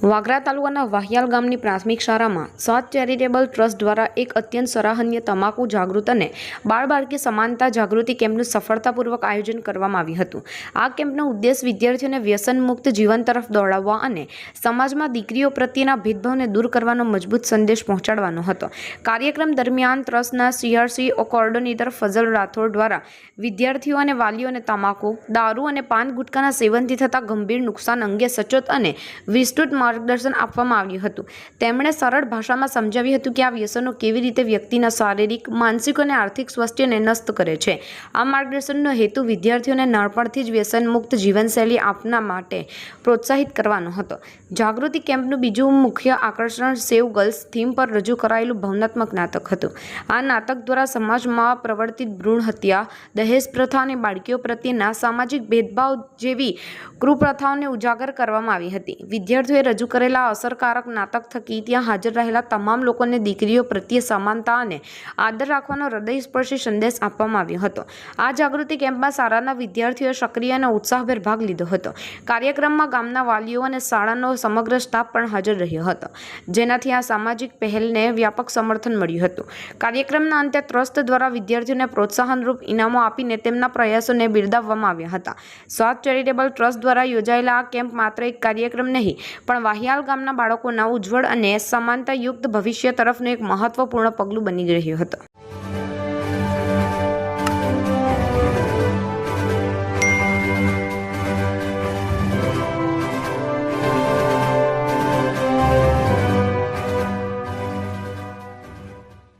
વાગરા તાલુકાના વાહિયાલ ગામની પ્રાથમિક શાળામાં સ્વાત ચેરિટેબલ ટ્રસ્ટ દ્વારા એક અત્યંત સરાહનીય તમાકુ જાગૃત અને બાળબાળકી સમાનતા જાગૃતિ કેમ્પનું સફળતાપૂર્વક આયોજન કરવામાં આવ્યું હતું। આ કેમ્પનો ઉદ્દેશ વિદ્યાર્થીઓને વ્યસન મુક્ત જીવન તરફ દોડાવવા અને સમાજમાં દીકરીઓ પ્રત્યેના ભેદભાવને દૂર કરવાનો મજબૂત સંદેશ પહોંચાડવાનો હતો। કાર્યક્રમ દરમિયાન ટ્રસ્ટના CRC કોઓર્ડિનેટર ફઝલ રાઠોડ દ્વારા વિદ્યાર્થીઓ અને વાલીઓને તમાકુ, દારૂ અને પાન ગુટકાના સેવનથી થતા ગંભીર નુકસાન અંગે સચોટ અને વિસ્તૃત માર્ગદર્શન આપવામાં આવ્યું હતું। તેમણે સરળ ભાષામાં સમજાવ્યું હતું કે આ વ્યસનો કેવી રીતે વ્યક્તિના શારીરિક, માનસિક અને આર્થિક સ્વાસ્થ્યને નષ્ટ કરે છે। આ માર્ગદર્શનનો હેતુ વિદ્યાર્થીઓને નાનપણથી જ વ્યસન મુક્ત જીવનશૈલી આપના માટે પ્રોત્સાહિત કરવાનો હતો। જાગૃતિ કેમ્પનું બીજું મુખ્ય આકર્ષણ સેવ ગર્લ્સ થીમ પર રજૂ કરાયેલું ભાવનાત્મક નાટક હતું। આ નાટક દ્વારા સમાજમાં પ્રવર્તિત ભ્રૂણ હત્યા, દહેજ પ્રથા અને બાળકીઓ પ્રત્યેના સામાજિક ભેદભાવ જેવી કુપ્રથાઓને ઉજાગર કરવામાં આવી હતી। વિદ્યાર્થીઓએ રજૂ કરેલા અસરકારક નાટક થકી ત્યાં હાજર રહેલા તમામ લોકોને દીકરીઓ પ્રત્યે સમાનતા અને આદર રાખવાનો હૃદયસ્પર્શી સંદેશ આપવામાં આવ્યો હતો। આ જાગૃતિ કેમ્પમાં શાળાના વિદ્યાર્થીઓએ સક્રિય અને ઉત્સાહભેર ભાગ લીધો હતો। કાર્યક્રમમાં ગામના વાલીઓ અને શાળાનો સમગ્ર સ્ટાફ પણ હાજર રહ્યો હતો, જેનાથી આ સામાજિક પહેલને વ્યાપક સમર્થન મળ્યું હતું। કાર્યક્રમના અંતે ટ્રસ્ટ દ્વારા વિદ્યાર્થીઓને પ્રોત્સાહનરૂપ ઇનામો આપીને તેમના પ્રયાસોને બિરદાવવામાં આવ્યા હતા। સ્વાત ચેરિટેબલ ટ્રસ્ટ દ્વારા યોજાયેલા આ કેમ્પ માત્ર એક કાર્યક્રમ નહીં પણ વાહિયાલ ગામના બાળકોના ઉજ્જવળ અને સમાનતાયુક્ત ભવિષ્ય તરફનું એક મહત્વપૂર્ણ પગલું બની રહ્યો હતો।